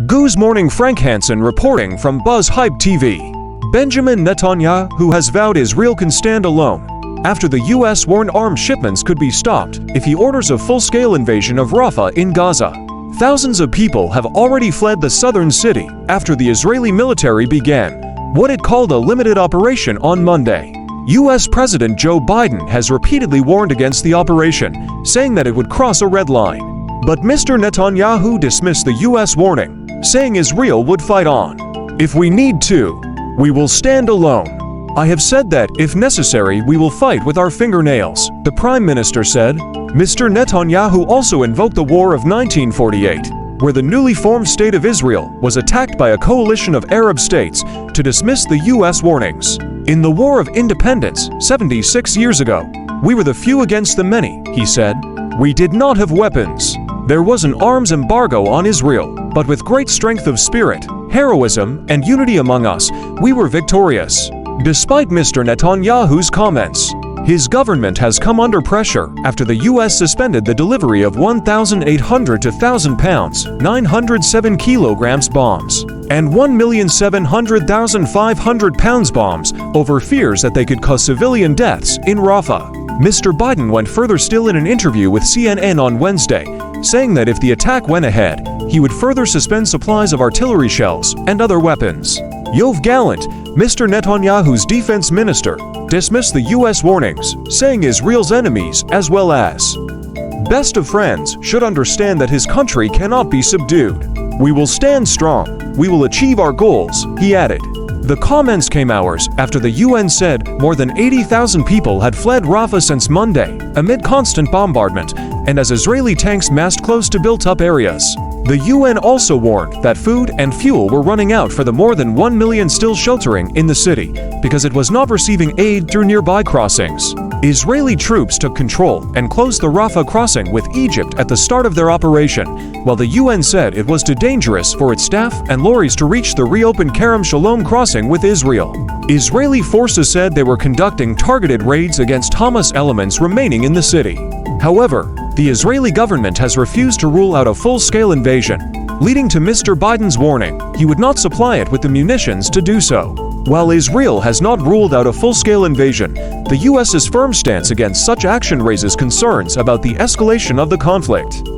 Good morning, Frank Hansen reporting from Buzz Hype TV. Benjamin Netanyahu has vowed Israel can stand alone after the U.S. warned armed shipments could be stopped if he orders a full-scale invasion of Rafah in Gaza. Thousands of people have already fled the southern city after the Israeli military began what it called a limited operation on Monday. U.S. President Joe Biden has repeatedly warned against the operation, saying that it would cross a red line. But Mr. Netanyahu dismissed the U.S. warning, saying Israel would fight on. "If we need to, we will stand alone. I have said that, if necessary, we will fight with our fingernails," the Prime Minister said. Mr. Netanyahu also invoked the War of 1948, where the newly formed State of Israel was attacked by a coalition of Arab states, to dismiss the U.S. warnings. "In the War of Independence, 76 years ago, we were the few against the many," he said. "We did not have weapons. There was an arms embargo on Israel, but with great strength of spirit, heroism, and unity among us, we were victorious." Despite Mr. Netanyahu's comments, his government has come under pressure after the U.S. suspended the delivery of 1,800 to 1,000 pounds, 907 kilograms bombs, and 1,700,500 pounds bombs over fears that they could cause civilian deaths in Rafah. Mr. Biden went further still in an interview with CNN on Wednesday, saying that if the attack went ahead, he would further suspend supplies of artillery shells and other weapons. Yoav Gallant, Mr. Netanyahu's defense minister, dismissed the U.S. warnings, saying Israel's enemies, as well as best of friends, should understand that his country cannot be subdued. "We will stand strong. We will achieve our goals," he added. The comments came hours after the UN said more than 80,000 people had fled Rafah since Monday, amid constant bombardment, and as Israeli tanks massed close to built-up areas. The UN also warned that food and fuel were running out for the more than 1 million still sheltering in the city, because it was not receiving aid through nearby crossings. Israeli troops took control and closed the Rafah crossing with Egypt at the start of their operation, while the UN said it was too dangerous for its staff and lorries to reach the reopened Kerem Shalom crossing with Israel. Israeli forces said they were conducting targeted raids against Hamas elements remaining in the city. However, the Israeli government has refused to rule out a full-scale invasion, leading to Mr. Biden's warning he would not supply it with the munitions to do so. While Israel has not ruled out a full-scale invasion, the U.S.'s firm stance against such action raises concerns about the escalation of the conflict.